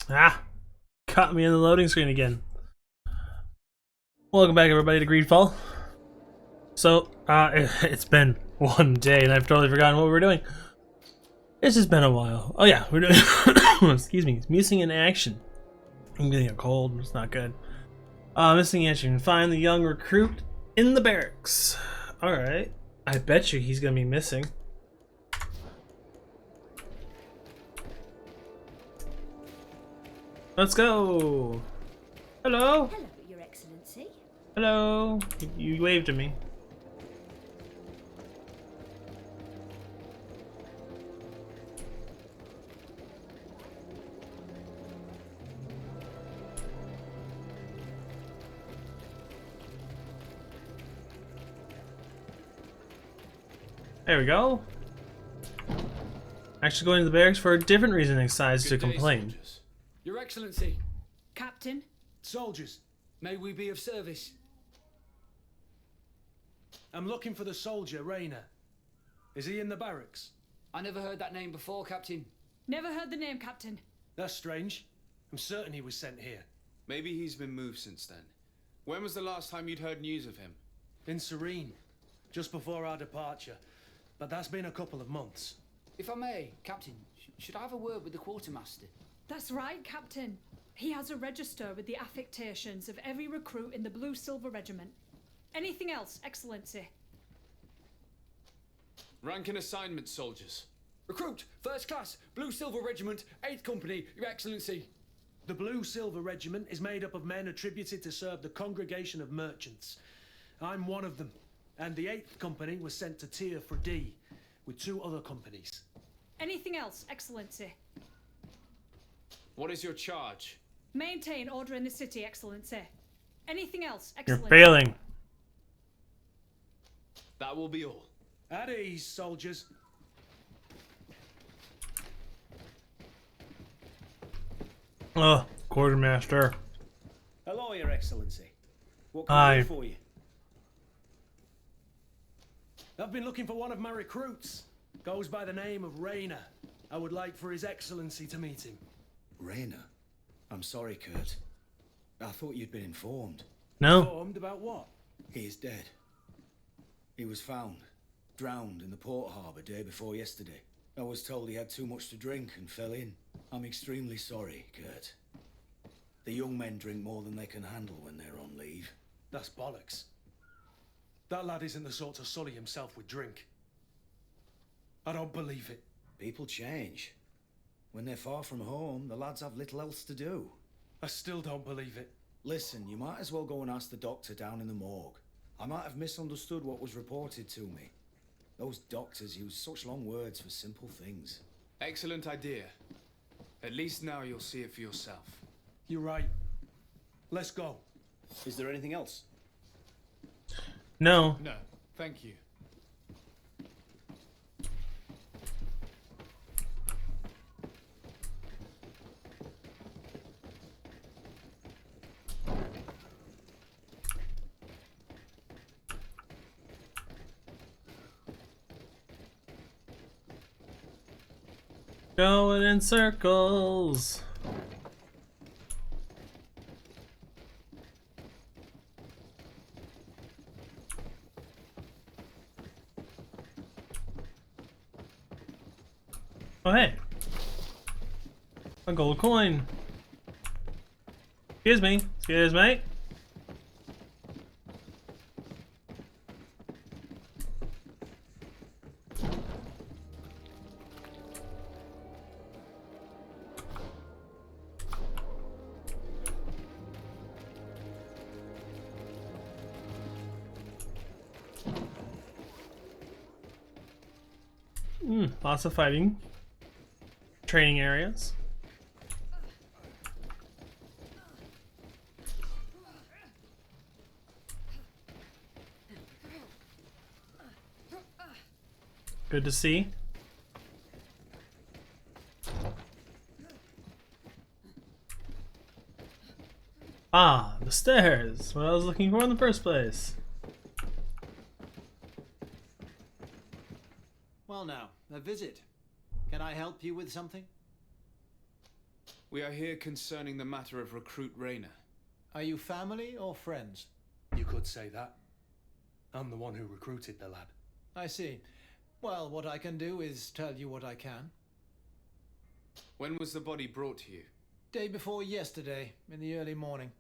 Ah, caught me in the loading screen again. Welcome back, everybody, to Greedfall. So, it's been one day, and I've totally forgotten what we were doing. It's just been a while. Oh yeah, we're doing. Excuse me, missing in action. I'm getting a cold. It's not good. Missing in action. Find the young recruit in the barracks. All right. I bet you he's gonna be missing. Let's go. Hello. Hello, Your Excellency. Hello. You waved to me. There we go. Actually going to the barracks for a different reason than decides to complain. Soldiers. Your Excellency, Captain, soldiers, may we be of service? I'm looking for the soldier, Rayner. Is he in the barracks? I never heard that name before, Captain. never heard the name, Captain. That's strange. I'm certain he was sent here. Maybe he's been moved since then. When was the last time you'd heard news of him? In Serene, just before our departure. But that's been a couple of months. If I may, Captain, should I have a word with the quartermaster? That's right, Captain. He has a register with the affectations of every recruit in the Blue Silver Regiment. Anything else, Excellency? Rank and assignment, soldiers. Recruit, first class, Blue Silver Regiment, 8th Company, Your Excellency. The Blue Silver Regiment is made up of men attributed to serve the Congregation of Merchants. I'm one of them, and the 8th Company was sent to Tier for D, with 2 other companies. Anything else, Excellency? What is your charge? Maintain order in the city, Excellency. Anything else, You're Excellency? failing. That will be all. At ease, soldiers. Oh, quartermaster. Hello, Your Excellency. What can Hi. I do for you? I've been looking for one of my recruits. Goes by the name of Rayner. I would like for His Excellency to meet him. Rayner? I'm sorry, Kurt. I thought you'd been informed. No. Informed about what? He is dead. He was found, drowned in the port harbour day before yesterday. I was told he had too much to drink and fell in. I'm extremely sorry, Kurt. The young men drink more than they can handle when they're on leave. That's bollocks. That lad isn't the sort to sully himself with drink. I don't believe it. People change. When they're far from home, the lads have little else to do. I still don't believe it. Listen, you might as well go and ask the doctor down in the morgue. I might have misunderstood what was reported to me. Those doctors use such long words for simple things. Excellent idea. At least now you'll see it for yourself. You're right. Let's go. Is there anything else? No. No, thank you. Going in circles. Oh hey. A gold coin. Excuse me. Excuse me. Lots of fighting. Training areas. Good to see. Ah, the stairs. What I was looking for in the first place. Well now, a visit. Can I help you with something? We are here concerning the matter of recruit Rayner. Are you family or friends? You could say that. I'm the one who recruited the lad. I see. Well, what I can do is tell you what I can. When was the body brought to you? Day before yesterday, in the early morning.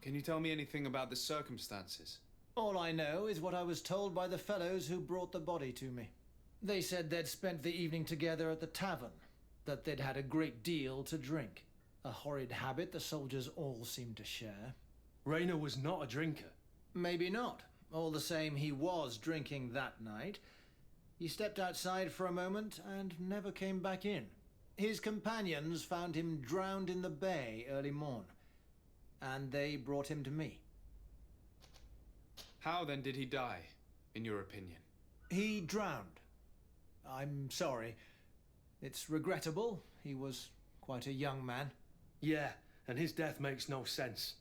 Can you tell me anything about the circumstances? All I know is what I was told by the fellows who brought the body to me. They said they'd spent the evening together at the tavern, that they'd had a great deal to drink. A horrid habit the soldiers all seemed to share. Rayner was not a drinker. Maybe not. All the same, he was drinking that night. He stepped outside for a moment and never came back in. His companions found him drowned in the bay early morn, and they brought him to me. How then did he die, in your opinion? He drowned. I'm sorry. It's regrettable. He was quite a young man. Yeah, and his death makes no sense.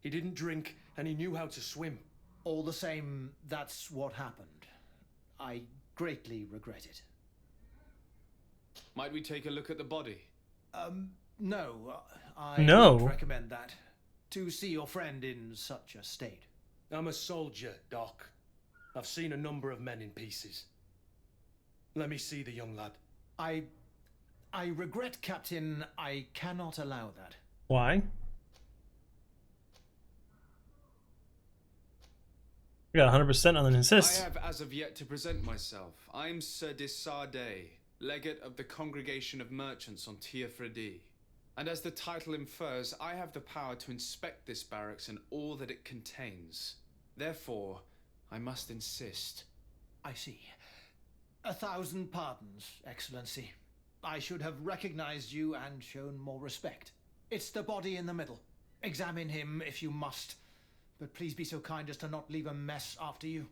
He didn't drink, and he knew how to swim. All the same, that's what happened. I greatly regret it. Might we take a look at the body? No. I No. don't recommend that. To see your friend in such a state. I'm a soldier, Doc. I've seen a number of men in pieces. Let me see the young lad. I regret, Captain. I cannot allow that. Why? We got 100% on an I insist. have as of yet to present myself. I'm Sir Desardet, legate of the Congregation of Merchants on Diffrently. And as the title infers, I have the power to inspect this barracks and all that it contains. Therefore, I must insist. I see. 1,000 pardons, Excellency. I should have recognized you and shown more respect. It's the body in the middle. Examine him if you must, but please be so kind as to not leave a mess after you.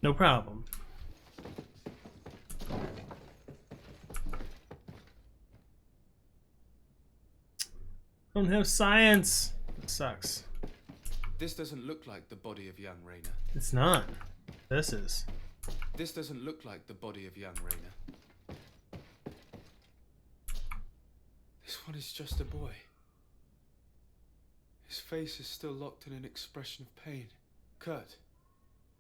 No problem. Don't have science. It sucks. This doesn't look like the body of young Rayner. It's not. This is. This doesn't look like the body of young Rayner. This one is just a boy. His face is still locked in an expression of pain. Kurt,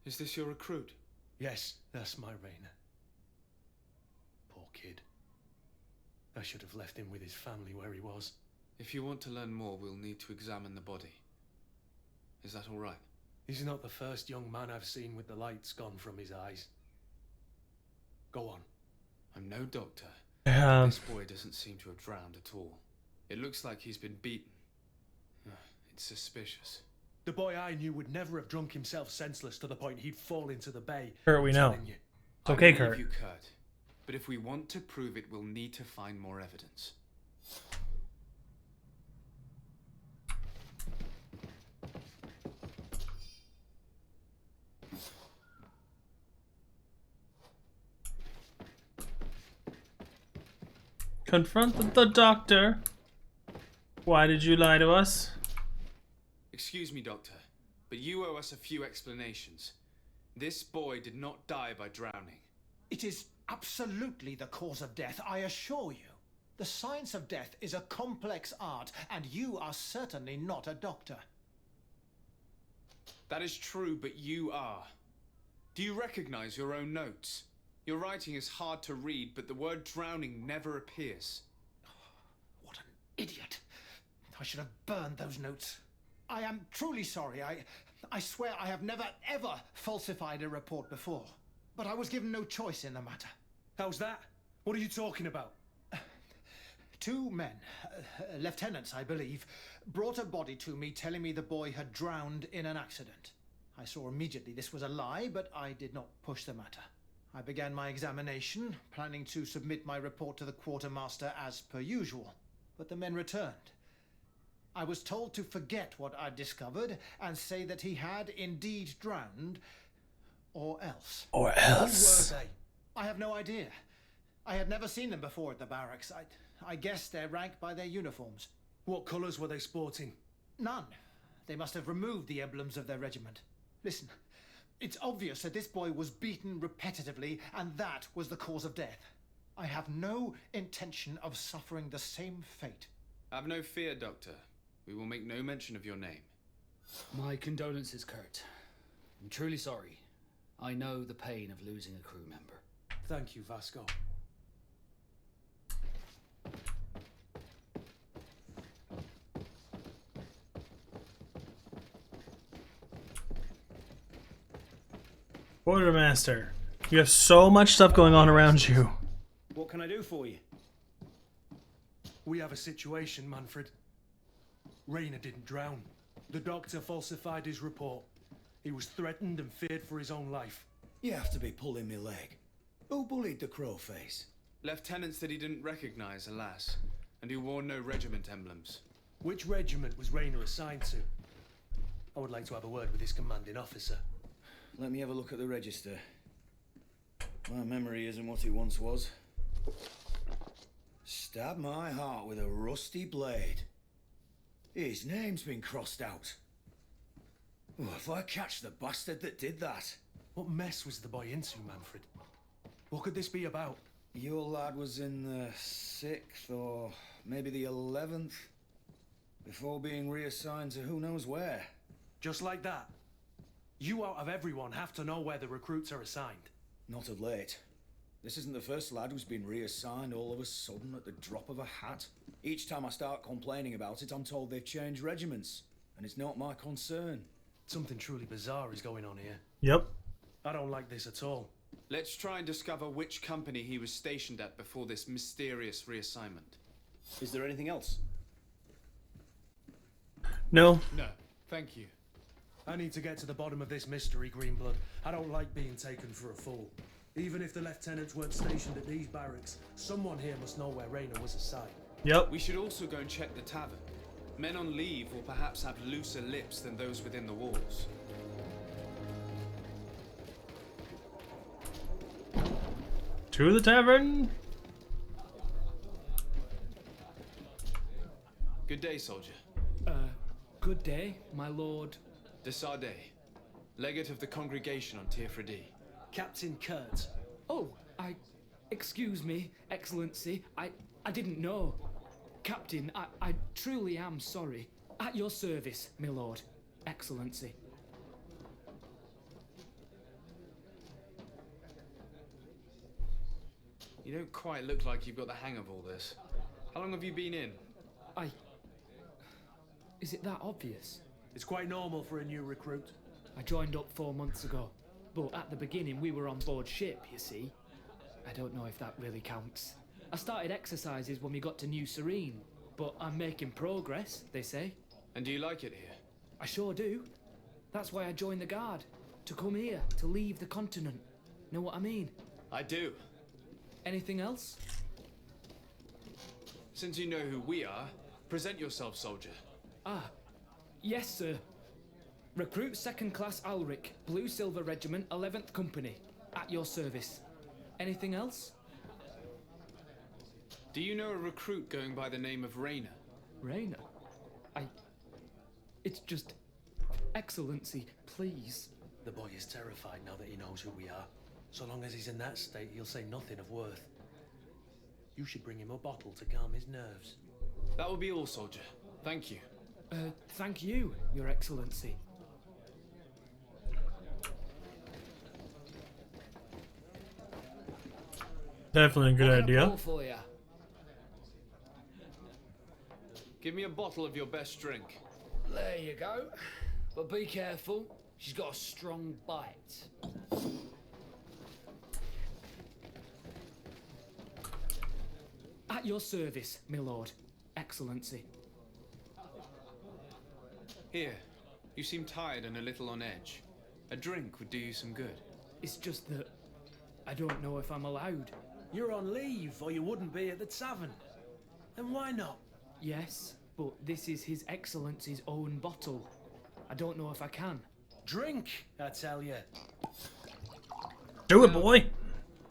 is this your recruit? Yes, that's my Rayner. Poor kid. I should have left him with his family where he was. If you want to learn more, we'll need to examine the body. Is that all right? He's not the first young man I've seen with the lights gone from his eyes. Go on. I'm no doctor. This boy doesn't seem to have drowned at all. It looks like he's been beaten. It's suspicious. The boy I knew would never have drunk himself senseless to the point he'd fall into the bay. Kurt, we know. Telling you. It's okay, I believe Kurt. you, Kurt. But if we want to prove it, we'll need to find more evidence. Confront the doctor. Why did you lie to us? Excuse me, Doctor, but you owe us a few explanations. This boy did not die by drowning. It is absolutely the cause of death, I assure you. The science of death is a complex art, and you are certainly not a doctor. That is true, but you are. Do you recognize your own notes? Your writing is hard to read, but the word drowning never appears. What an idiot. I should have burned those notes. I am truly sorry. I swear I have never, ever falsified a report before. But I was given no choice in the matter. How's that? What are you talking about? 2 men, lieutenants I believe, brought a body to me telling me the boy had drowned in an accident. I saw immediately this was a lie, but I did not push the matter. I began my examination, planning to submit my report to the quartermaster as per usual, but the men returned. I was told to forget what I'd discovered and say that he had indeed drowned, or else. Or Who else. were they? I have no idea. I had never seen them before at the barracks. I guessed their rank by their uniforms. What colours were they sporting? None. They must have removed the emblems of their regiment. Listen, it's obvious that this boy was beaten repetitively, and that was the cause of death. I have no intention of suffering the same fate. Have no fear, Doctor. We will make no mention of your name. My condolences, Kurt. I'm truly sorry. I know the pain of losing a crew member. Thank you, Vasco. Quartermaster, you have so much stuff going on around you. What can I do for you? We have a situation, Manfred. Rayner didn't drown. The doctor falsified his report. He was threatened and feared for his own life. You have to be pulling me leg. Who bullied the crow face? Lieutenants that he didn't recognize, alas, and who wore no regiment emblems. Which regiment was Rayner assigned to? I would like to have a word with his commanding officer. Let me have a look at the register. My memory isn't what it once was. Stab my heart with a rusty blade. His name's been crossed out. Oh, if I catch the bastard that did that. What mess was the boy into, Manfred? What could this be about? Your lad was in the 6th or maybe the 11th before being reassigned to who knows where. Just like that? You out of everyone have to know where the recruits are assigned. Not of late. This isn't the first lad who's been reassigned all of a sudden at the drop of a hat. Each time I start complaining about it, I'm told they've changed regiments, and it's not my concern. Something truly bizarre is going on here. Yep. I don't like this at all. Let's try and discover which company he was stationed at before this mysterious reassignment. Is there anything else? No. No, thank you. I need to get to the bottom of this mystery, Greenblood. I don't like being taken for a fool. Even if the lieutenants weren't stationed at these barracks, someone here must know where Rayner was assigned. Yep. We should also go and check the tavern. Men on leave will perhaps have looser lips than those within the walls. To the tavern. Good day, soldier. Good day, my lord. De Sardet, legate of the congregation on Tir-Fredi. Captain Kurt. Oh, excuse me, Excellency. I didn't know. Captain, I truly am sorry. At your service, my lord. Excellency. You don't quite look like you've got the hang of all this. How long have you been in? Is it that obvious? It's quite normal for a new recruit. I joined up 4 months ago, but at the beginning we were on board ship, you see. I don't know if that really counts. I started exercises when we got to New Serene, but I'm making progress, they say. And do you like it here? I sure do. That's why I joined the Guard, to come here, to leave the continent. Know what I mean? I do. Anything else? Since you know who we are, present yourself, soldier. Yes, sir. Recruit 2nd Class Alric, Blue Silver Regiment, 11th Company. At your service. Anything else? Do you know a recruit going by the name of Rayner? Rayner? It's just... Excellency, please. The boy is terrified now that he knows who we are. So long as he's in that state, he'll say nothing of worth. You should bring him a bottle to calm his nerves. That will be all, soldier. Thank you. Thank you, Your Excellency. Definitely a good What can I idea. pour for ya? Give me a bottle of your best drink. There you go. But be careful. She's got a strong bite. At your service, my lord. Excellency. Here, you seem tired and a little on edge. A drink would do you some good. It's just that I don't know if I'm allowed. You're on leave, or you wouldn't be at the tavern. And why not? Yes, but this is His Excellency's own bottle. I don't know if I can. Drink, I tell you. Do it, boy.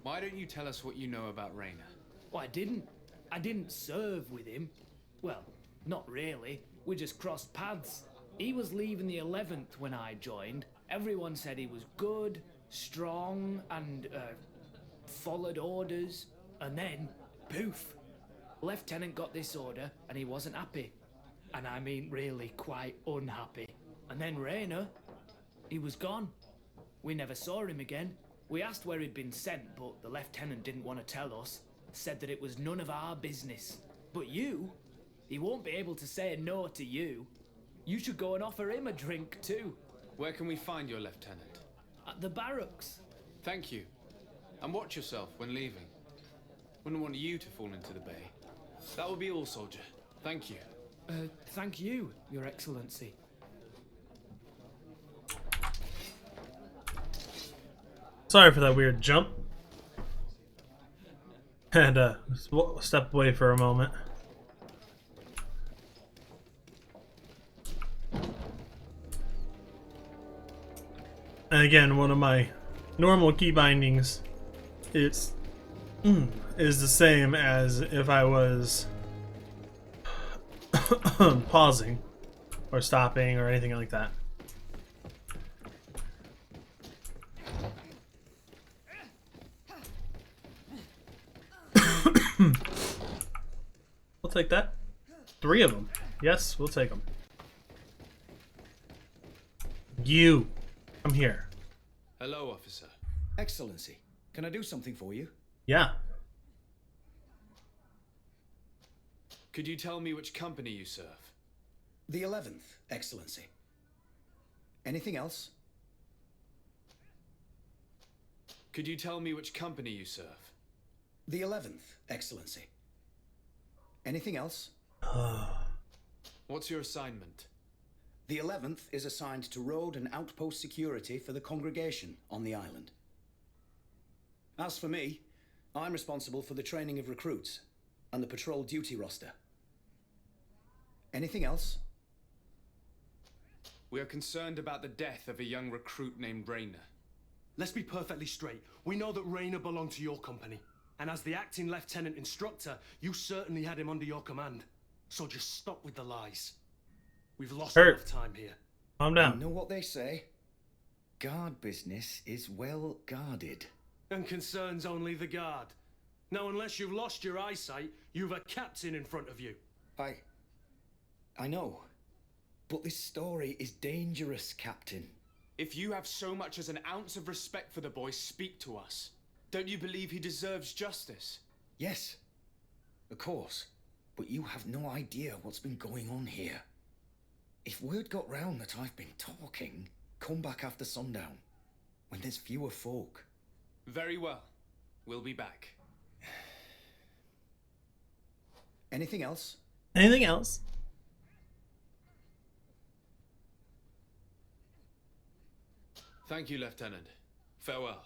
Why don't you tell us what you know about Rayner? Well, I didn't serve with him. Well, not really. We just crossed paths. He was leaving the 11th when I joined. Everyone said he was good, strong, and followed orders. And then, poof! Lieutenant got this order and he wasn't happy. And I mean really quite unhappy. And then Rayner, he was gone. We never saw him again. We asked where he'd been sent, but the lieutenant didn't want to tell us. Said that it was none of our business. But you, he won't be able to say no to you. You should go and offer him a drink too. Where can we find your lieutenant? At the barracks. Thank you. And watch yourself when leaving. Wouldn't want you to fall into the bay. That will be all, soldier. Thank you. Thank you, Your Excellency. Sorry for that weird jump. Had to step away for a moment. And again, one of my normal key bindings is the same as if I was pausing or stopping or anything like that. We'll take that. 3 of them. Yes, we'll take them. You. Come here. Hello, officer. Excellency, can I do something for you? Yeah. Could you tell me which company you serve? The 11th, Excellency. Anything else? Could you tell me which company you serve? The 11th, Excellency. Anything else? What's your assignment? The 11th is assigned to road and outpost security for the congregation on the island. As for me, I'm responsible for the training of recruits and the patrol duty roster. Anything else? We are concerned about the death of a young recruit named Rayner. Let's be perfectly straight. We know that Rayner belonged to your company. And as the acting lieutenant instructor, you certainly had him under your command. So just stop with the lies. We've lost enough time here. Calm You down. know what they say? Guard business is well guarded. And concerns only the guard. Now, unless you've lost your eyesight, you've a captain in front of you. I know. But this story is dangerous, Captain. If you have so much as an ounce of respect for the boy, speak to us. Don't you believe he deserves justice? Yes, of course. But you have no idea what's been going on here. If word got round that I've been talking, come back after sundown, when there's fewer folk. Very well. We'll be back. Anything else? Anything else? Thank you, Lieutenant. Farewell.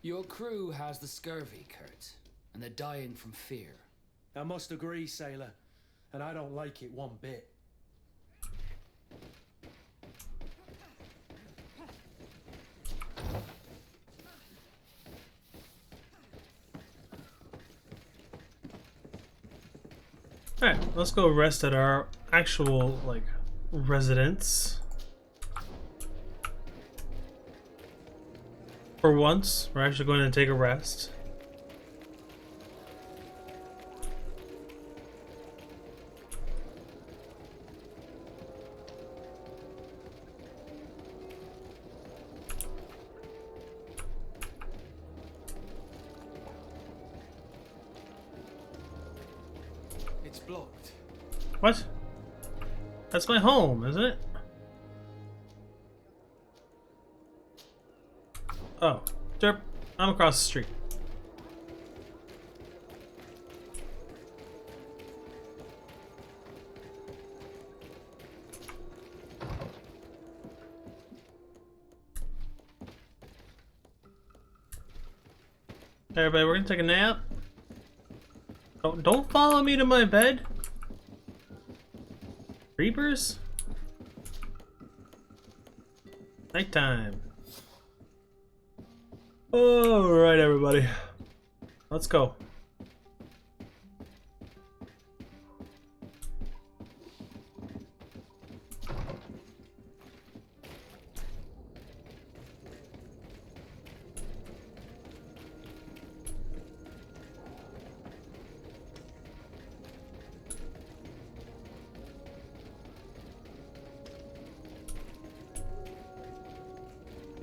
Your crew has the scurvy, Kurt, and they're dying from fear. I must agree, sailor. And I don't like it one bit. Alright, let's go rest at our actual, like, residence. For once, we're actually going to take a rest. It's blocked. What? That's my home, isn't it? Oh, derp. I'm across the street. Hey everybody, we're gonna take a nap. Don't follow me to my bed. Creepers? Nighttime. Alright everybody. Let's go.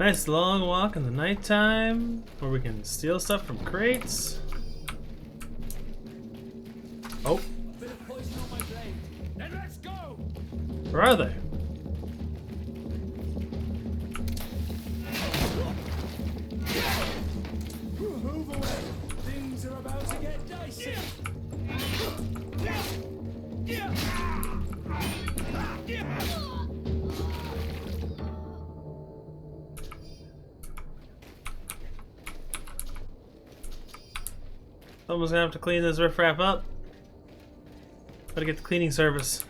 Nice long walk in the nighttime where we can steal stuff from crates. Oh. Bit of poison on my blade. Then let's go! Where are they? Move away! Things are about to get dicey! Someone's gonna have to clean this riffraff up. Gotta get the cleaning service.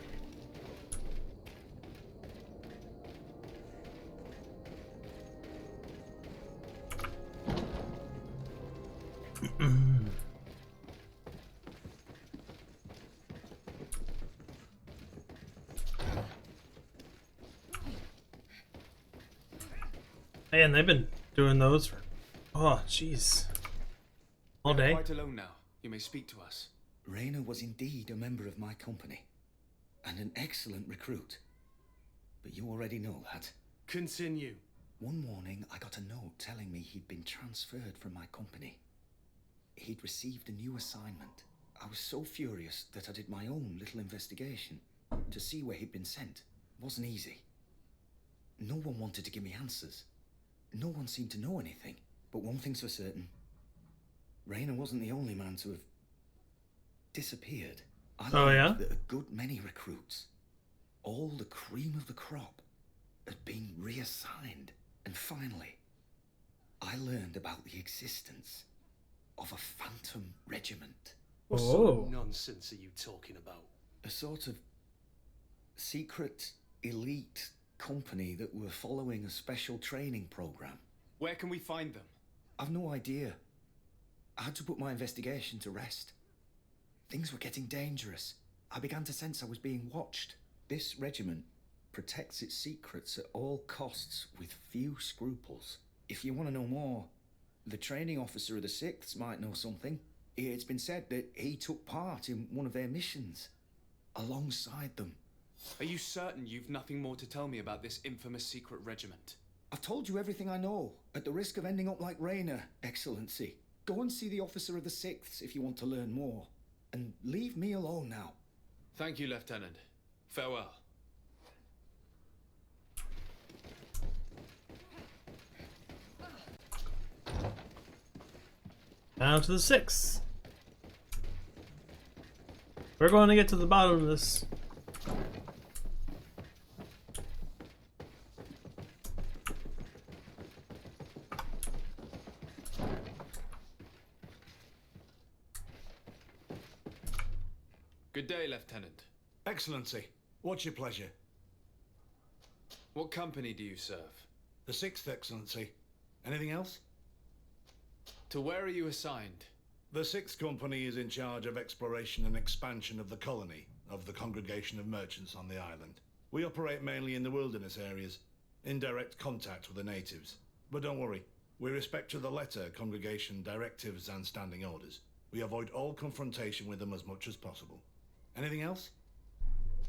Man, they've been doing those for, oh jeez, all You're day. quite alone now. You may speak to us. Raina was indeed a member of my company, and an excellent recruit. But you already know that. Continue. One morning, I got a note telling me he'd been transferred from my company. He'd received a new assignment. I was so furious that I did my own little investigation to see where he'd been sent. It wasn't easy. No one wanted to give me answers. No one seemed to know anything. But one thing's for certain. Raina wasn't the only man to have disappeared. I learned that a good many recruits, all the cream of the crop, had been reassigned. And finally, I learned about the existence of a phantom regiment. What sort of nonsense are you talking about? A sort of secret, elite company that were following a special training program. Where can we find them? I've no idea. I had to put my investigation to rest. Things were getting dangerous. I began to sense I was being watched. This regiment protects its secrets at all costs with few scruples. If you want to know more, the training officer of the 6th might know something. It's been said that he took part in one of their missions alongside them. Are you certain you've nothing more to tell me about this infamous secret regiment? I've told you everything I know, at the risk of ending up like Raina, Excellency. Go and see the officer of the 6th if you want to learn more. And leave me alone now. Thank you, Lieutenant. Farewell. Down to the 6th. We're going to get to the bottom of this. Good day, Lieutenant. Excellency, what's your pleasure? What company do you serve? The 6th, Excellency. Anything else? To where are you assigned? The 6th Company is in charge of exploration and expansion of the colony of the Congregation of Merchants on the island. We operate mainly in the wilderness areas, in direct contact with the natives. But don't worry, we respect to the letter Congregation directives and standing orders. We avoid all confrontation with them as much as possible. Anything else?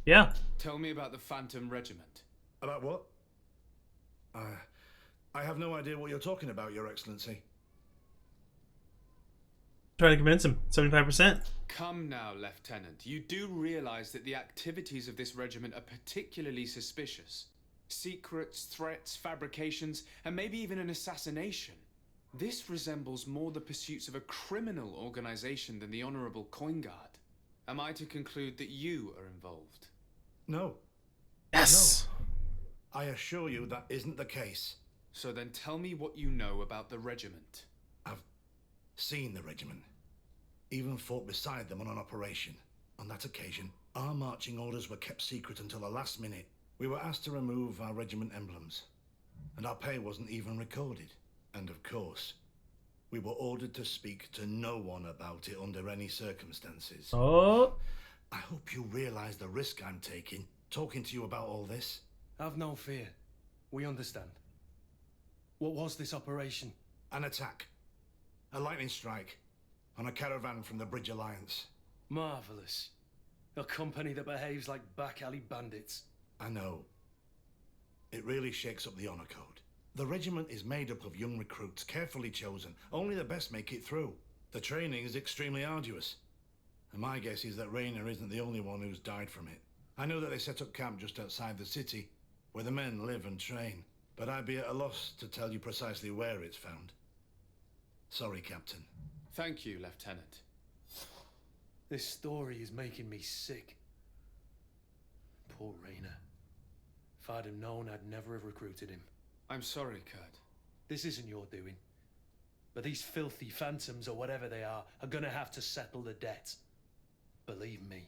Yeah. Tell me about the Phantom Regiment. About what? I have no idea what you're talking about, Your Excellency. Try to convince him. 75%. Come now, Lieutenant. You do realize that the activities of this regiment are particularly suspicious. Secrets, threats, fabrications, and maybe even an assassination. This resembles more the pursuits of a criminal organization than the Honorable Coin Guard. Am I to conclude that you are involved? No. Yes. No. I assure you that isn't the case. So then tell me what you know about the regiment. I've seen the regiment. Even fought beside them on an operation. On that occasion, our marching orders were kept secret until the last minute. We were asked to remove our regiment emblems, and our pay wasn't even recorded. And of course, we were ordered to speak to no one about it under any circumstances. Oh. I hope you realize the risk I'm taking, talking to you about all this. Have no fear. We understand. What was this operation? An attack. A lightning strike. On a caravan from the Bridge Alliance. Marvelous. A company that behaves like back alley bandits. I know. It really shakes up the honor code. The regiment is made up of young recruits, carefully chosen. Only the best make it through. The training is extremely arduous. And my guess is that Rayner isn't the only one who's died from it. I know that they set up camp just outside the city, where the men live and train, but I'd be at a loss to tell you precisely where it's found. Sorry, Captain. Thank you, Lieutenant. This story is making me sick. Poor Rayner. If I'd have known, I'd never have recruited him. I'm sorry, Kurt. This isn't your doing. But these filthy phantoms, or whatever they are gonna have to settle the debt. Believe me.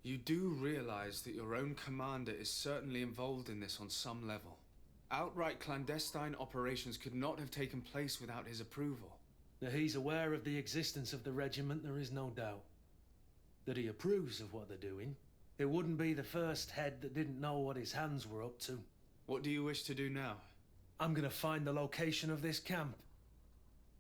You do realize that your own commander is certainly involved in this on some level. Outright clandestine operations could not have taken place without his approval. That he's aware of the existence of the regiment, there is no doubt. That he approves of what they're doing. It wouldn't be the first head that didn't know what his hands were up to. What do you wish to do now? I'm gonna find the location of this camp.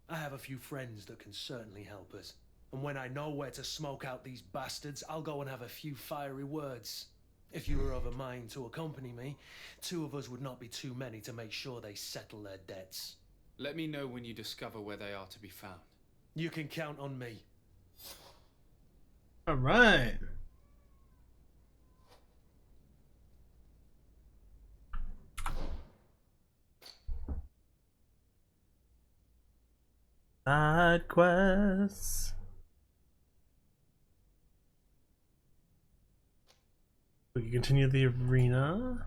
I have a few friends that can certainly help us. And when I know where to smoke out these bastards, I'll go and have a few fiery words. If you were of a mind to accompany me, 2 of us would not be too many to make sure they settle their debts. Let me know when you discover where they are to be found. You can count on me. All right. Side quests. We can continue the arena.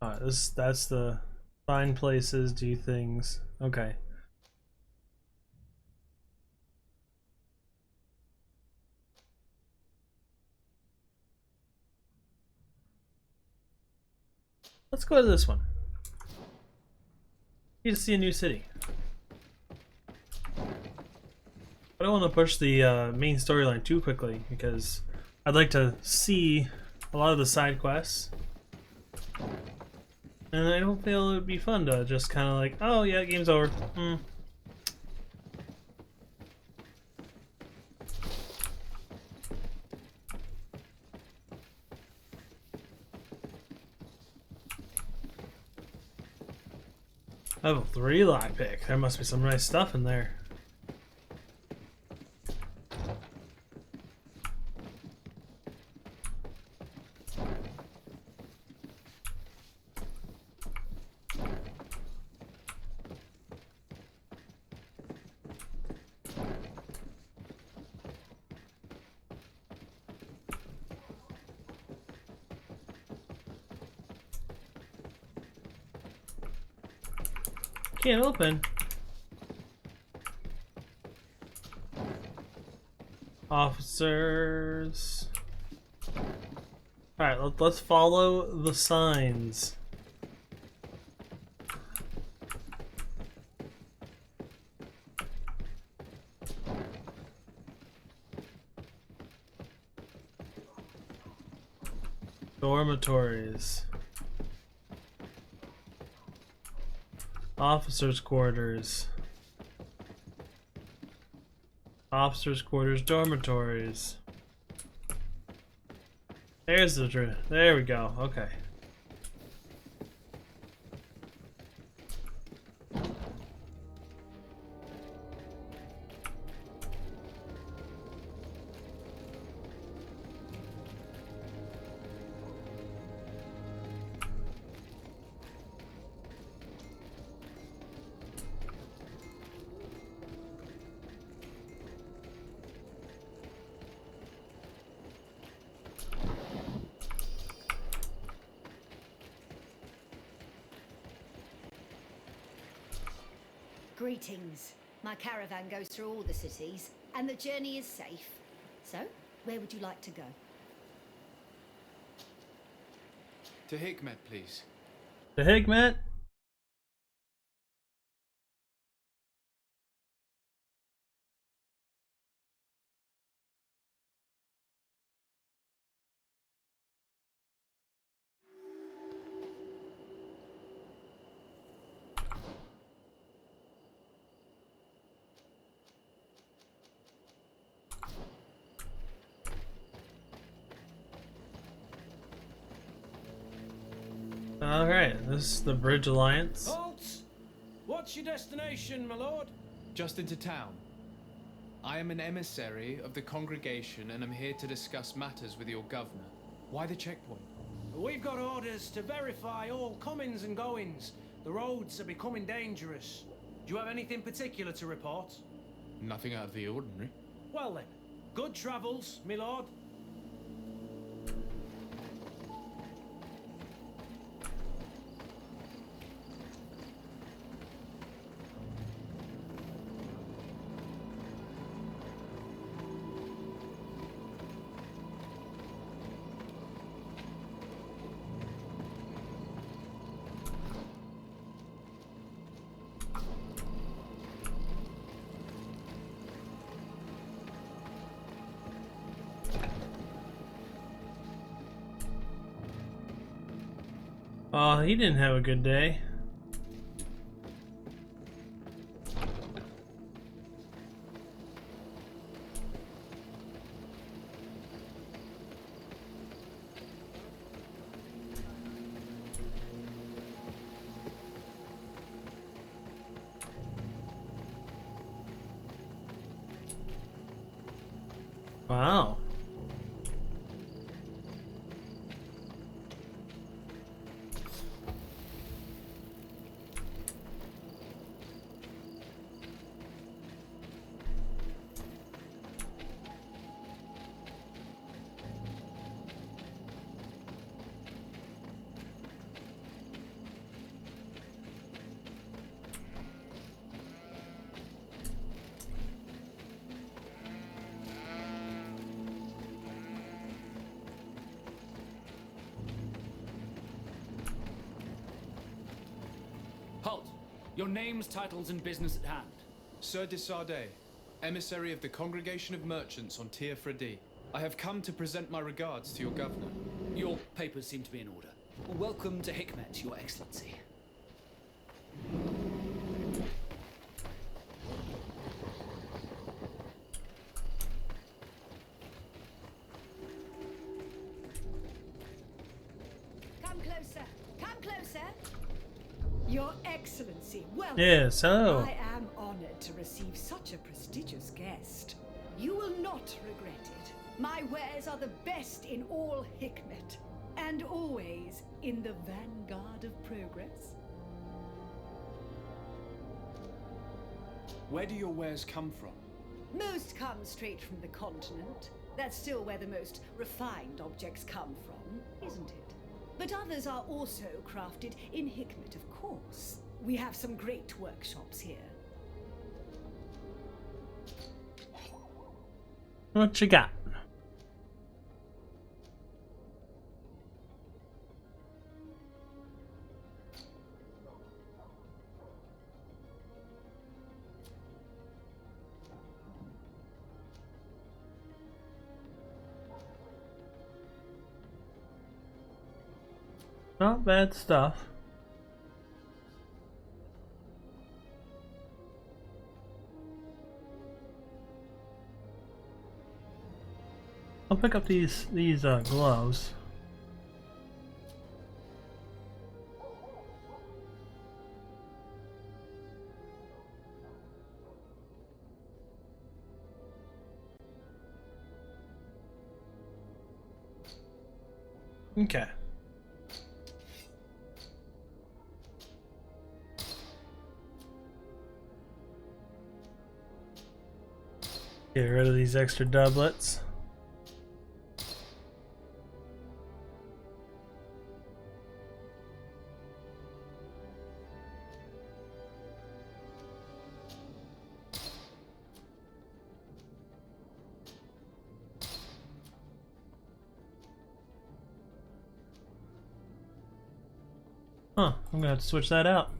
Alright, that's the find places, do things. Okay. Let's go to this one. Need to see a new city. I don't want to push the main storyline too quickly because I'd like to see a lot of the side quests. And I don't feel it would be fun to just kind of like, oh yeah, game's over. Level 3 lockpick. There must be some nice stuff in there. Can't open. Officers. Alright, let's follow the signs. Dormitories. Officers' quarters. Officers' quarters, dormitories. There's the there we go. Okay. Greetings. My caravan goes through all the cities, and the journey is safe. So, where would you like to go? To Hikmet, please. The Hikmet? Alright, this is the Bridge Alliance. Halt! What's your destination, my lord? Just into town. I am an emissary of the congregation and am here to discuss matters with your governor. Why the checkpoint? We've got orders to verify all comings and goings. The roads are becoming dangerous. Do you have anything particular to report? Nothing out of the ordinary. Well then, good travels, my lord. Oh, he didn't have a good day. Wow. Halt! Your names, titles, and business at hand. Sir Desardet, emissary of the Congregation of Merchants on Tier Fredy. I have come to present my regards to your governor. Your papers seem to be in order. Welcome to Hikmet, Your Excellency. Come closer. Come closer. Your Excellency, welcome. Yes, hello. I am honored to receive such a prestigious guest. You will not regret it. My wares are the best in all Hikmet. And always in the vanguard of progress. Where do your wares come from? Most come straight from the continent. That's still where the most refined objects come from, isn't it? But others are also crafted in Hikmet, of course. We have some great workshops here. What you got? Not bad stuff. I'll pick up these gloves. Okay. Get rid of these extra doublets. Huh, I'm gonna have to switch that out.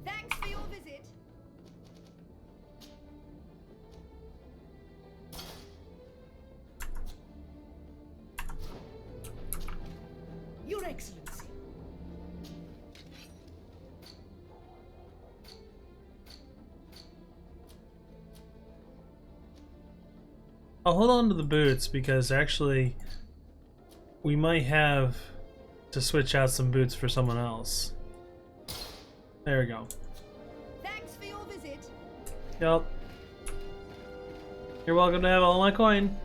Thanks for your visit. Your Excellency. I'll hold on to the boots because actually we might have to switch out some boots for someone else. There we go. Thanks for your visit. Yep. You're welcome to have all my coin.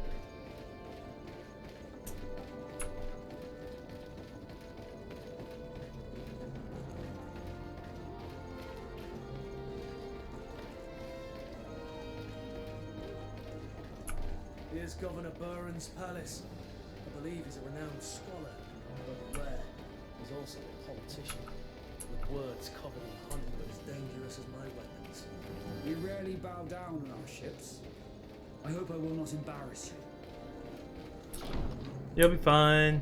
Here's Governor Buren's palace. I believe he's a renowned scholar, but rare. He's also a politician, with words covered in honey but as dangerous as my weapons. We rarely bow down on our ships. I hope I will not embarrass you. You'll be fine.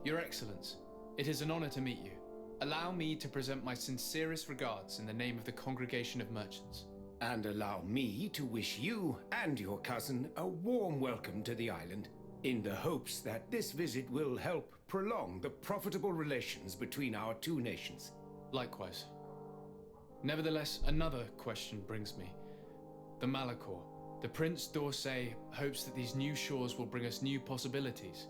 Your Excellence, it is an honor to meet you. Allow me to present my sincerest regards in the name of the Congregation of Merchants. And allow me to wish you and your cousin a warm welcome to the island, in the hopes that this visit will help prolong the profitable relations between our two nations. Likewise. Nevertheless, another question brings me. The Malachor. The Prince d'Orsay hopes that these new shores will bring us new possibilities.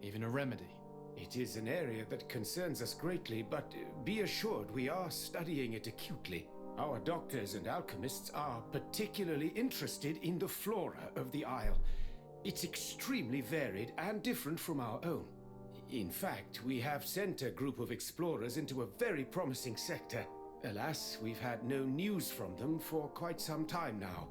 Even a remedy. It is an area that concerns us greatly, but be assured we are studying it acutely. Our doctors and alchemists are particularly interested in the flora of the Isle. It's extremely varied and different from our own. In fact, we have sent a group of explorers into a very promising sector. Alas, we've had no news from them for quite some time now.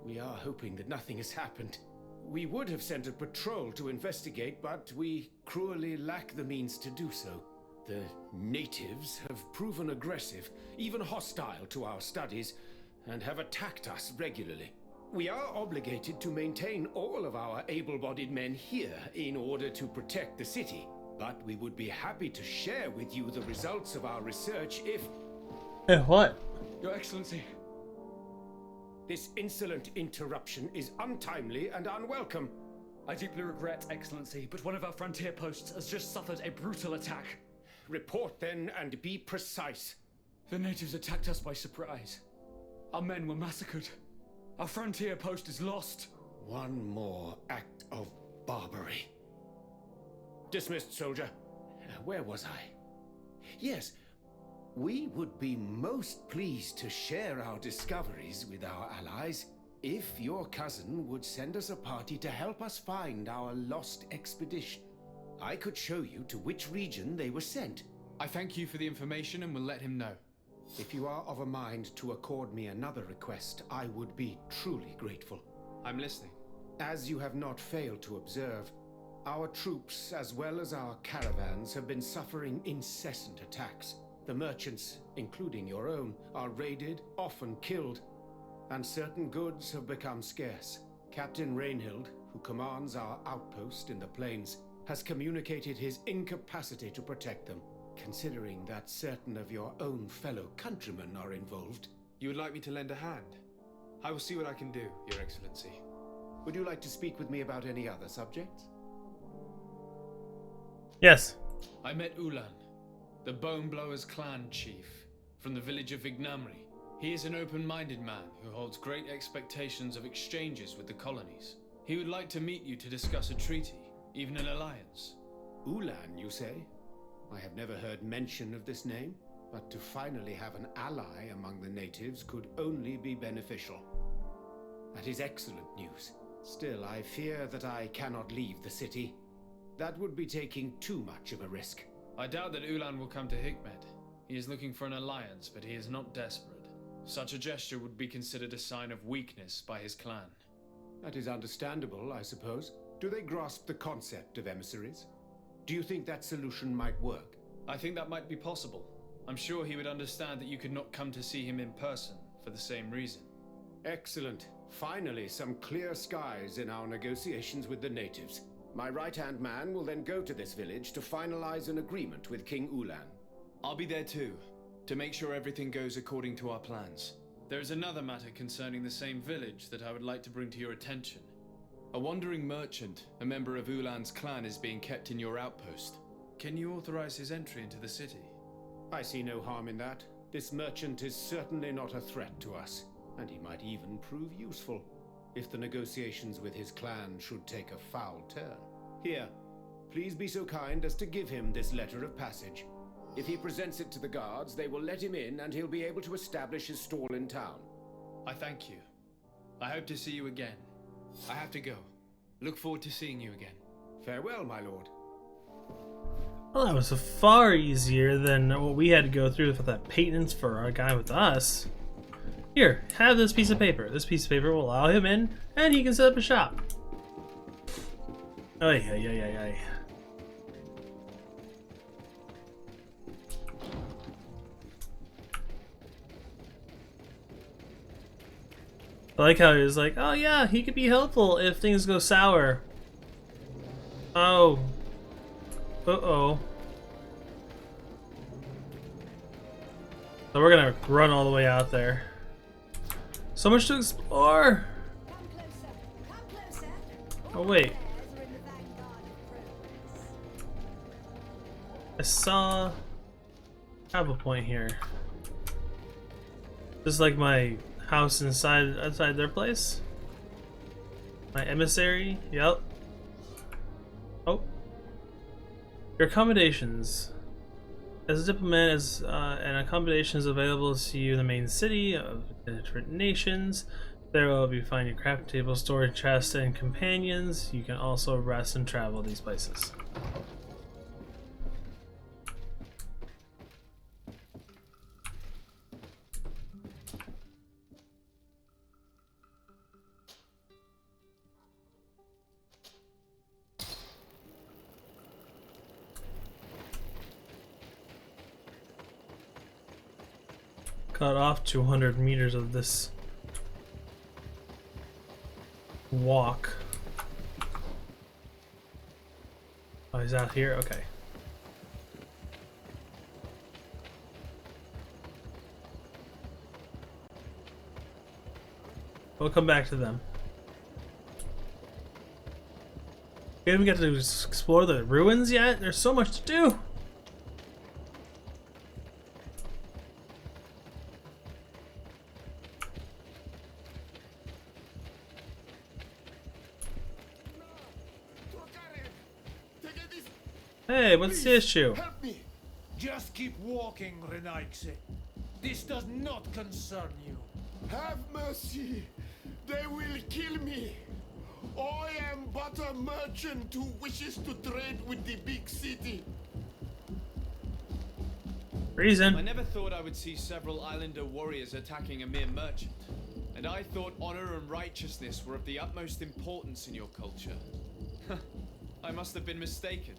We are hoping that nothing has happened. We would have sent a patrol to investigate, but we cruelly lack the means to do so. The natives have proven aggressive, even hostile to our studies, and have attacked us regularly. We are obligated to maintain all of our able-bodied men here in order to protect the city, but we would be happy to share with you the results of our research if... What? Your Excellency. This insolent interruption is untimely and unwelcome. I deeply regret, Excellency, but one of our frontier posts has just suffered a brutal attack. Report then and be precise. The natives attacked us by surprise. Our men were massacred. Our frontier post is lost. One more act of barbarity. Dismissed, soldier. Where was I? Yes, we would be most pleased to share our discoveries with our allies if your cousin would send us a party to help us find our lost expedition. I could show you to which region they were sent. I thank you for the information and will let him know. If you are of a mind to accord me another request, I would be truly grateful. I'm listening. As you have not failed to observe, our troops, as well as our caravans, have been suffering incessant attacks. The merchants, including your own, are raided, often killed, and certain goods have become scarce. Captain Rainhild, who commands our outpost in the plains, has communicated his incapacity to protect them. Considering that certain of your own fellow countrymen are involved. You would like me to lend a hand? I will see what I can do, Your Excellency. Would you like to speak with me about any other subjects? Yes. I met Ulan, the Boneblower's clan chief, from the village of Vignamri. He is an open-minded man who holds great expectations of exchanges with the colonies. He would like to meet you to discuss a treaty, even an alliance. Ulan, you say? I have never heard mention of this name, but to finally have an ally among the natives could only be beneficial. That is excellent news. Still, I fear that I cannot leave the city. That would be taking too much of a risk. I doubt that Ulan will come to Hikmet. He is looking for an alliance, but he is not desperate. Such a gesture would be considered a sign of weakness by his clan. That is understandable, I suppose. Do they grasp the concept of emissaries? Do you think that solution might work? I think that might be possible. I'm sure he would understand that you could not come to see him in person for the same reason. Excellent. Finally, some clear skies in our negotiations with the natives. My right-hand man will then go to this village to finalize an agreement with King Ulan. I'll be there too, to make sure everything goes according to our plans. There is another matter concerning the same village that I would like to bring to your attention. A wandering merchant, a member of Ulan's clan, is being kept in your outpost. Can you authorize his entry into the city? I see no harm in that. This merchant is certainly not a threat to us, and he might even prove useful if the negotiations with his clan should take a foul turn. Here, please be so kind as to give him this letter of passage. If he presents it to the guards, they will let him in and he'll be able to establish his stall in town. I thank you. I hope to see you again. I have to go. Look forward to seeing you again. Farewell, my lord. Well, that was far easier than what we had to go through with that patents for our guy with us. Here, have this piece of paper. This piece of paper will allow him in, and he can set up a shop. Ay, ay, ay, ay, ay. I like how he was like, oh yeah, he could be helpful if things go sour. Oh. Uh-oh. So we're gonna run all the way out there. So much to explore! Oh wait. I saw... I have a point here. This is like my house outside their place. My emissary. Yep. Oh. Your accommodations. As a diplomat, an accommodation is available to you in the main city of different nations. There will you find your craft table, storage chest, and companions. You can also rest and travel these places. Cut off 200 meters of this walk. Oh, he's out here? Okay. We'll come back to them. We haven't got to explore the ruins yet? There's so much to do! Hey, what's the issue? Help me! Just keep walking, Renaikse. This does not concern you. Have mercy! They will kill me! I am but a merchant who wishes to trade with the big city. Reason. I never thought I would see several islander warriors attacking a mere merchant. And I thought honor and righteousness were of the utmost importance in your culture. I must have been mistaken.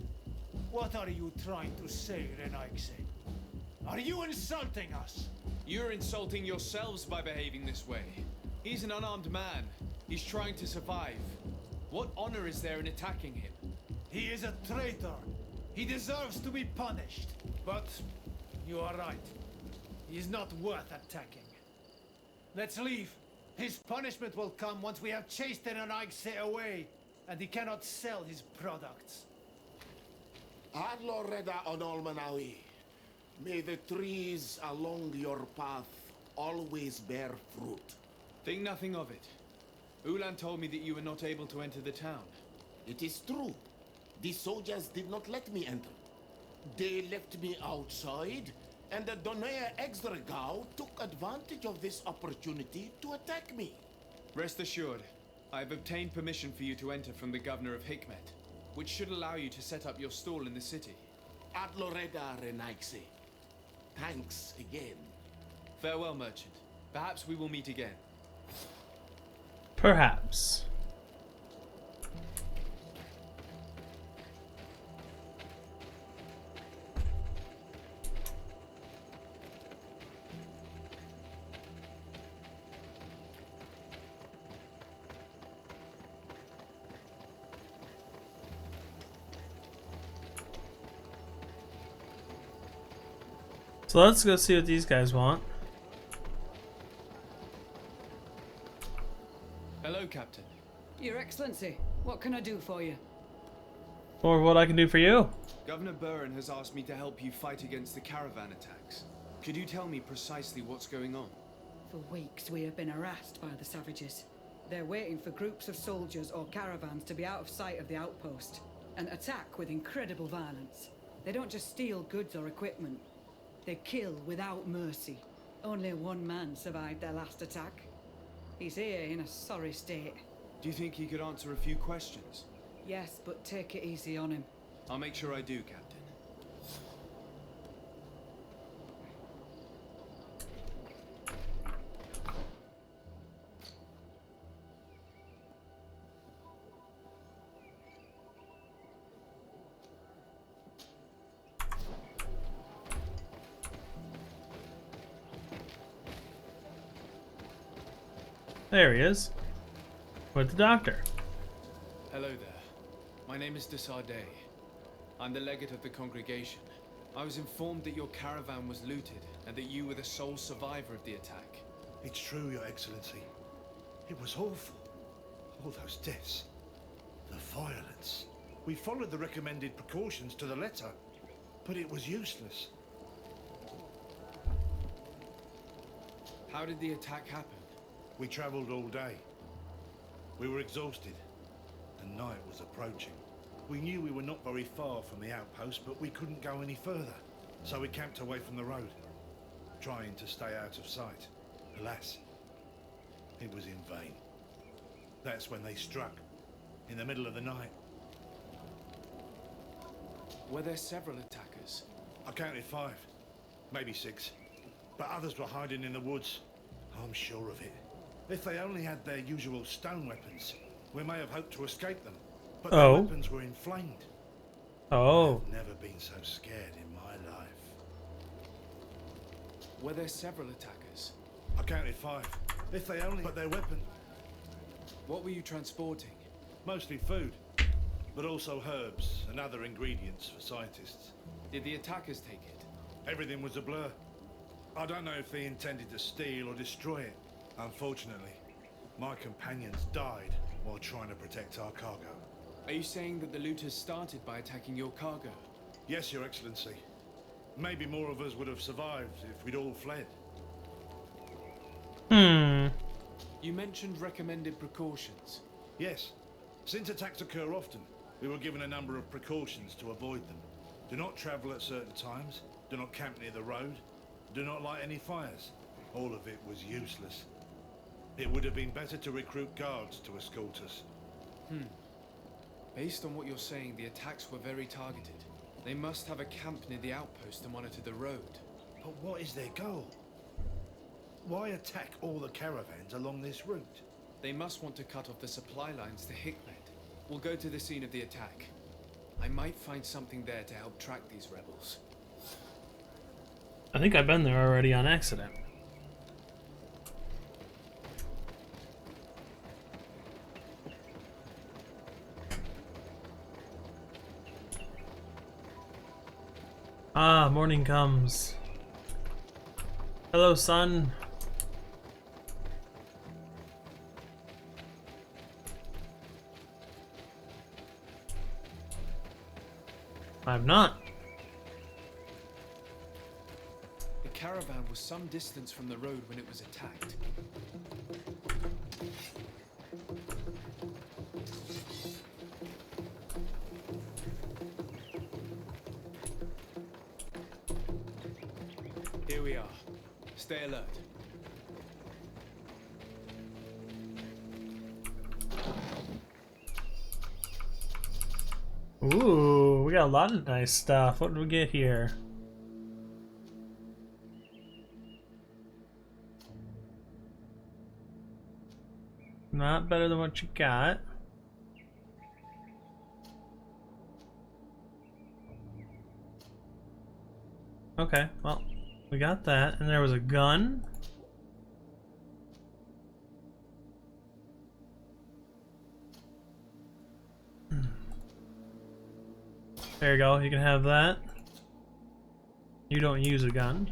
What are you trying to say, Renaikse? Are you insulting us? You're insulting yourselves by behaving this way. He's an unarmed man. He's trying to survive. What honor is there in attacking him? He is a traitor. He deserves to be punished. But you are right. He is not worth attacking. Let's leave. His punishment will come once we have chased Renaikse away, and he cannot sell his products. Adloreda Onolmanawi, may the trees along your path always bear fruit. Think nothing of it. Ulan told me that you were not able to enter the town. It is true. The soldiers did not let me enter. They left me outside, and the Donea Exdragao took advantage of this opportunity to attack me. Rest assured, I have obtained permission for you to enter from the governor of Hikmet, which should allow you to set up your stall in the city. Adloreda Renaikse. Thanks again. Farewell, merchant. Perhaps we will meet again. Perhaps. So let's go see what these guys want. Hello, Captain. Your Excellency, what can I do for you? Or what I can do for you. Governor Buren has asked me to help you fight against the caravan attacks. Could you tell me precisely what's going on? For weeks we have been harassed by the savages. They're waiting for groups of soldiers or caravans to be out of sight of the outpost and attack with incredible violence. They don't just steal goods or equipment. They kill without mercy. Only one man survived their last attack. He's here in a sorry state. Do you think he could answer a few questions? Yes, but take it easy on him. I'll make sure I do, Captain. There he is. With the doctor. Hello there. My name is Desardet. I'm the legate of the congregation. I was informed that your caravan was looted and that you were the sole survivor of the attack. It's true, Your Excellency. It was awful. All those deaths. The violence. We followed the recommended precautions to the letter, but it was useless. How did the attack happen? We traveled all day. We were exhausted, and night was approaching. We knew we were not very far from the outpost, but we couldn't go any further. So we camped away from the road, trying to stay out of sight. Alas, it was in vain. That's when they struck, in the middle of the night. Were there several attackers? I counted 5, maybe 6. But others were hiding in the woods. I'm sure of it. If they only had their usual stone weapons, we may have hoped to escape them. But their weapons were inflamed. Oh. I've never been so scared in my life. Were there several attackers? I counted 5. If they only... But their weapon... What were you transporting? Mostly food, but also herbs and other ingredients for scientists. Did the attackers take it? Everything was a blur. I don't know if they intended to steal or destroy it. Unfortunately, my companions died while trying to protect our cargo. Are you saying that the looters started by attacking your cargo? Yes, Your Excellency. Maybe more of us would have survived if we'd all fled. You mentioned recommended precautions. Yes. Since attacks occur often, we were given a number of precautions to avoid them. Do not travel at certain times. Do not camp near the road. Do not light any fires. All of it was useless. It would have been better to recruit guards to escort us. Based on what you're saying, the attacks were very targeted. They must have a camp near the outpost to monitor the road. But what is their goal? Why attack all the caravans along this route? They must want to cut off the supply lines to Hikmet. We'll go to the scene of the attack. I might find something there to help track these rebels. I think I've been there already on accident. Ah, morning comes. Hello, sun. I'm not. The caravan was some distance from the road when it was attacked. Here we are. Stay alert. Ooh, we got a lot of nice stuff. What did we get here? Not better than what you got. Okay, well, we got that, and there was a gun. There you go, you can have that. You don't use a gun.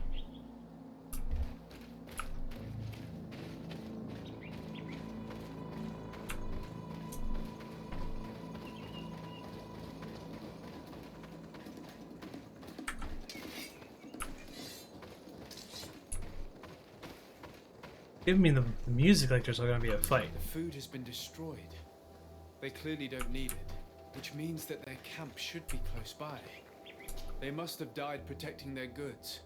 Give me the music like there's gonna be a fight. The food has been destroyed. They clearly don't need it, which means that their camp should be close by. They must have died protecting their goods.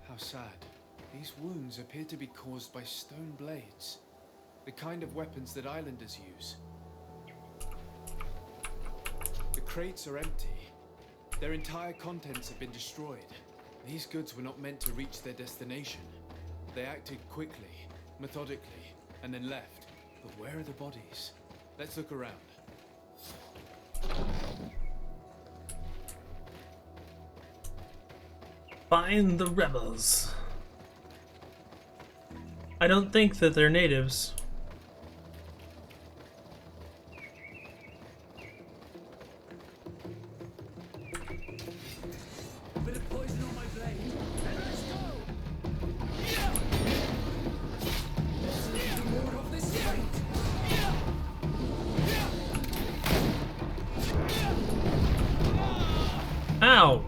How sad. These wounds appear to be caused by stone blades, the kind of weapons that islanders use. The crates are empty. Their entire contents have been destroyed. These goods were not meant to reach their destination. They acted quickly, methodically, and then left. But where are the bodies? Let's look around. Find the rebels. I don't think that they're natives. Bit of poison on my blade. And let's go! Let's leave the ward off this fight. Ow!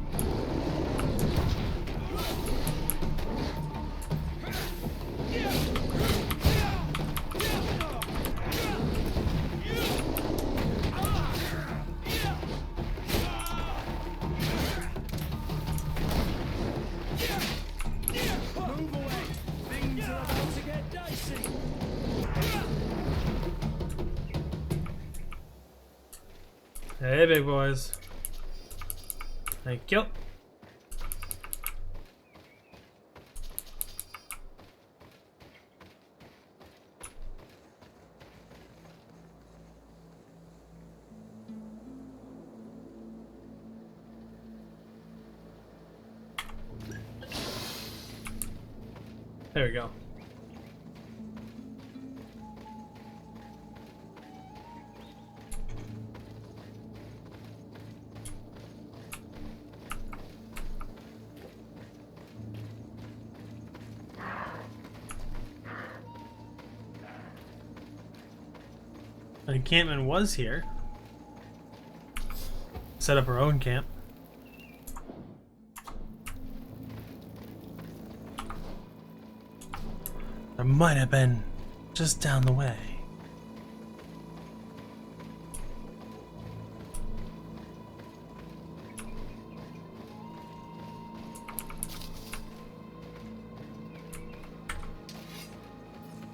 Move away. Things are about to get dicey. Hey, big boys. Thank you. There we go. An encampment was here. Set up our own camp. There might have been just down the way.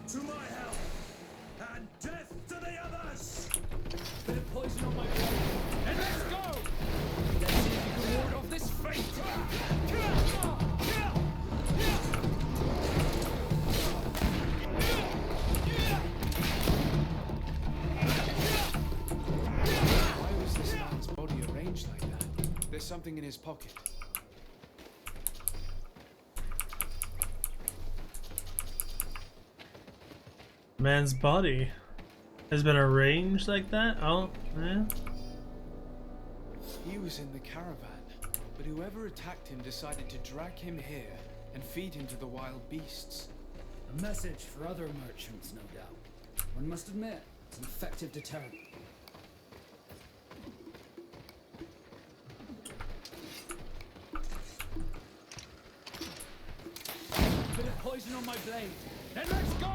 To my help. And death to the others. Bit of poison on my blade. And let's go! Let's see if you can ward off this fate. Why was this man's body arranged like that? There's something in his pocket. Man's body has been arranged like that? Oh, yeah. He was in the caravan, but whoever attacked him decided to drag him here and feed him to the wild beasts. A message for other merchants, no doubt. One must admit, it's an effective deterrent. Bit of poison on my blade. Then let's go!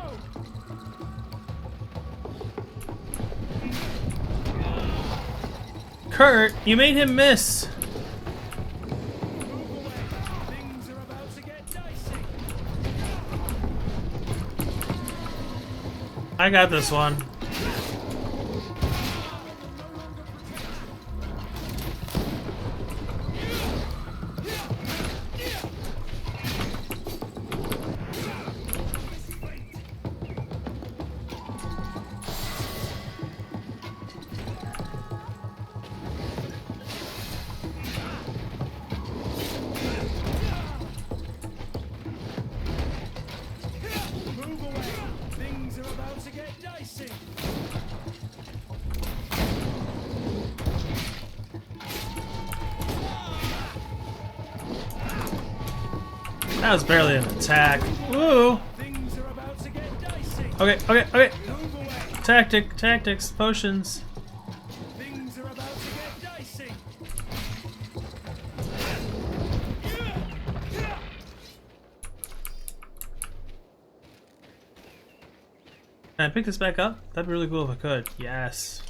Kurt, you made him miss. Move away. Things are about to get dicey. I got this one. Move away. Things are about to get dicey. That was barely an attack. Woo! Things are about to get dicey. Okay, okay, okay. Move away. Tactics, potions. Things are about to get dicey. Can I pick this back up? That'd be really cool if I could. Yes.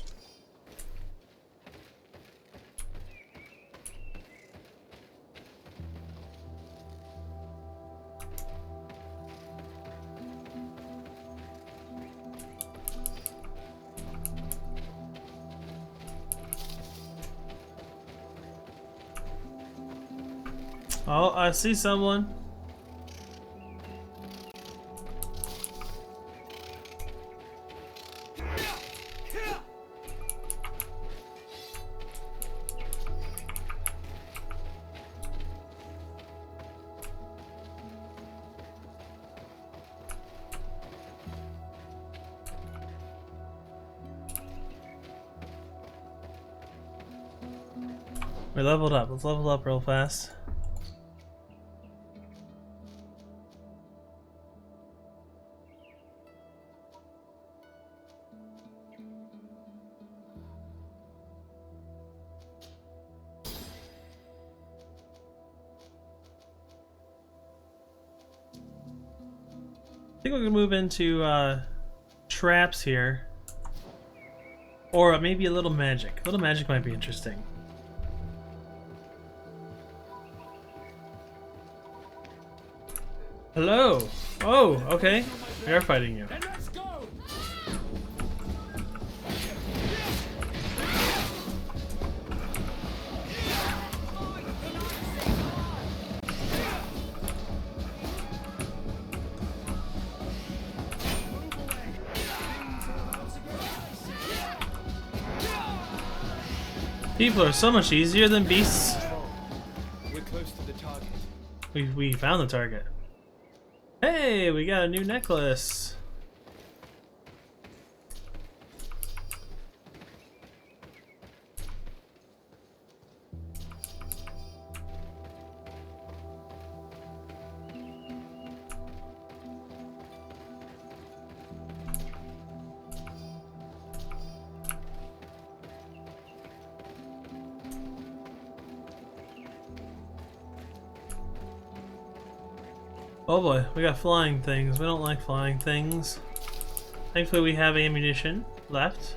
Oh, I see someone. We leveled up. Let's level up real fast. I think we can move into traps here. Or maybe a little magic. A little magic might be interesting. Hello! Oh, okay. We are fighting you. People are so much easier than beasts. We're close to the target. We found the target. Hey, we got a new necklace. Oh boy, we got flying things. We don't like flying things. Thankfully we have ammunition left.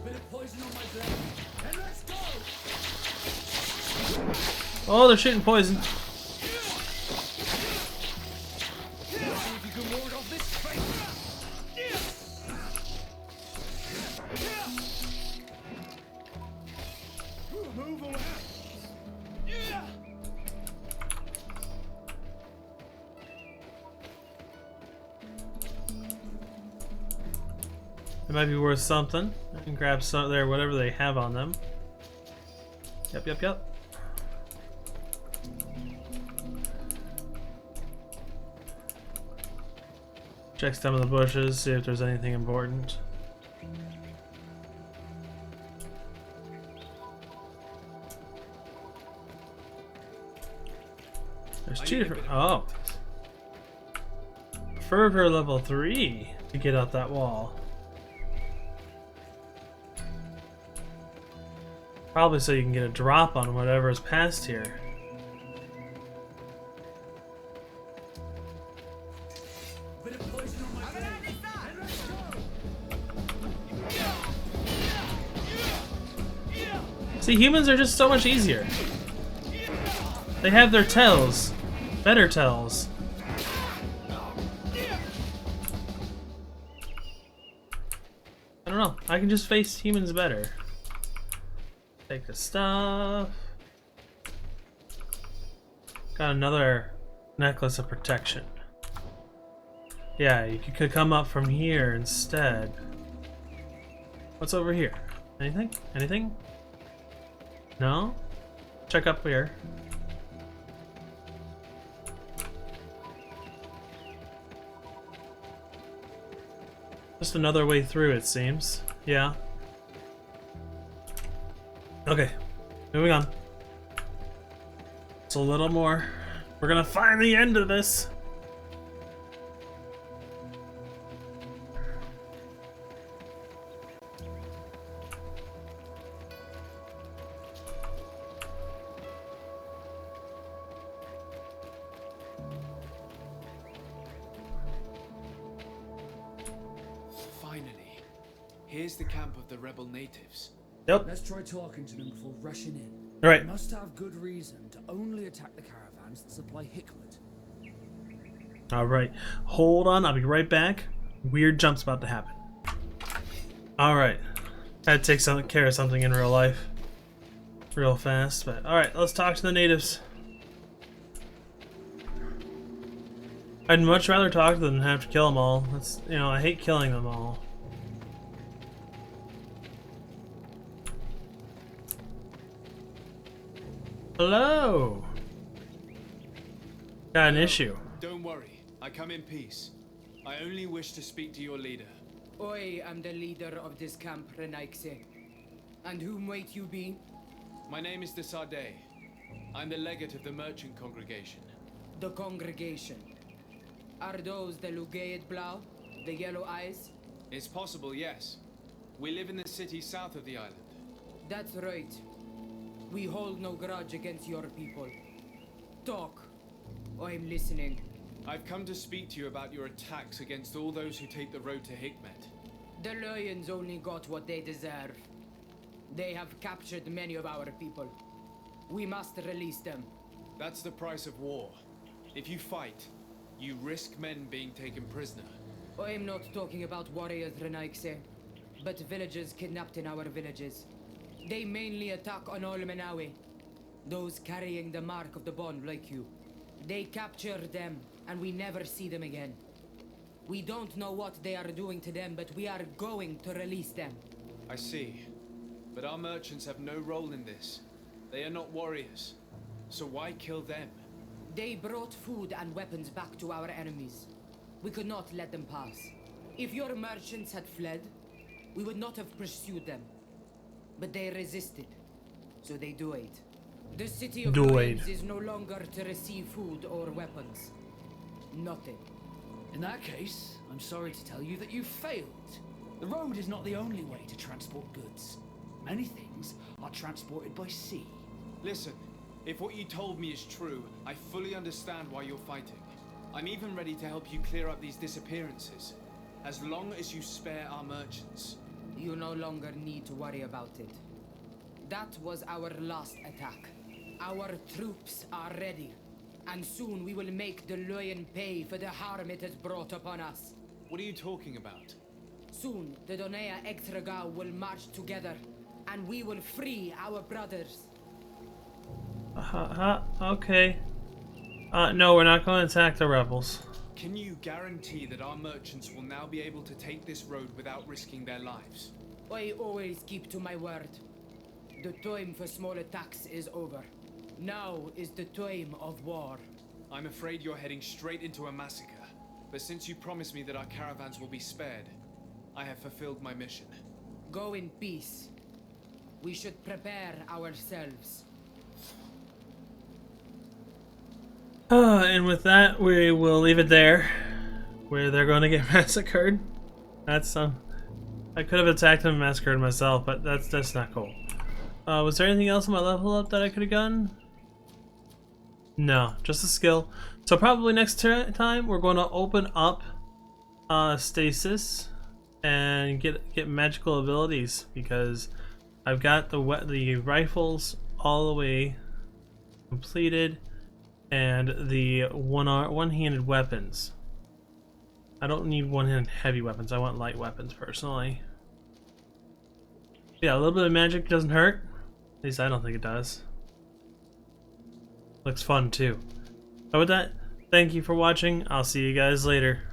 Bit of poison on my blade. And let's go! Oh, they're shooting poison. See if you can ward off this fate. Move away. It might be worth something. I can grab some there, whatever they have on them. Yep. Check some of the bushes, see if there's anything important. There's two different. Oh. Fervor level 3 to get up that wall. Probably so you can get a drop on whatever is past here. See, humans are just so much easier. They have their tells. Better tells. I don't know. I can just face humans better. Take the stuff. Got another necklace of protection. Yeah, you could come up from here instead. What's over here? Anything? Anything? No? Check up here. Just another way through, it seems. Yeah. Okay, moving on. It's a little more. We're gonna find the end of this. Here's the camp of the rebel natives. Yep. Let's try talking to them before rushing in. All right. We must have good reason to only attack the caravans that supply Hikmet. All right. Hold on. I'll be right back. Weird jump's about to happen. All right. Had to take care of something in real life, real fast. But all right, let's talk to the natives. I'd much rather talk to them than have to kill them all. That's, you know, I hate killing them all. Hello. Got an issue. Don't worry, I come in peace. I only wish to speak to your leader. I am the leader of this camp, Renaikse. And whom might you be? My name is Desade. I'm the legate of the merchant congregation. The congregation. Are those the Lugaid Blau? The yellow eyes? It's possible, yes. We live in the city south of the island. That's right. We hold no grudge against your people. Talk. I'm listening. I've come to speak to you about your attacks against all those who take the road to Hikmet. The Lions only got what they deserve. They have captured many of our people. We must release them. That's the price of war. If you fight, you risk men being taken prisoner. I'm not talking about warriors, Renaikse, but villagers kidnapped in our villages. They mainly attack on all Menawi, those carrying the mark of the bond like you. They capture them, and we never see them again. We don't know what they are doing to them, but we are going to release them. I see. But our merchants have no role in this. They are not warriors. So why kill them? They brought food and weapons back to our enemies. We could not let them pass. If your merchants had fled, we would not have pursued them. But they resisted, so they died. The city of Ruins is no longer to receive food or weapons. Nothing. In that case, I'm sorry to tell you that you failed. The road is not the only way to transport goods. Many things are transported by sea. Listen, if what you told me is true, I fully understand why you're fighting. I'm even ready to help you clear up these disappearances, as long as you spare our merchants. You no longer need to worry about it. That was our last attack. Our troops are ready, and soon we will make the Lion pay for the harm it has brought upon us. What are you talking about? Soon, the Donea Extragao will march together, and we will free our brothers. Okay. No, we're not going to attack the rebels. Can you guarantee that our merchants will now be able to take this road without risking their lives? I always keep to my word. The time for small attacks is over. Now is the time of war. I'm afraid you're heading straight into a massacre. But since you promised me that our caravans will be spared, I have fulfilled my mission. Go in peace. We should prepare ourselves. And with that, we will leave it there, where they're going to get massacred. That's I could have attacked them and massacred myself, but that's not cool. Was there anything else on my level up that I could have gotten? No, just a skill. So probably next time we're going to open up stasis and get magical abilities, because I've got the rifles all the way completed. And the one-handed weapons. I don't need one-handed heavy weapons. I want light weapons personally. Yeah, a little bit of magic doesn't hurt. At least I don't think it does. Looks fun too. But with that, thank you for watching. I'll see you guys later.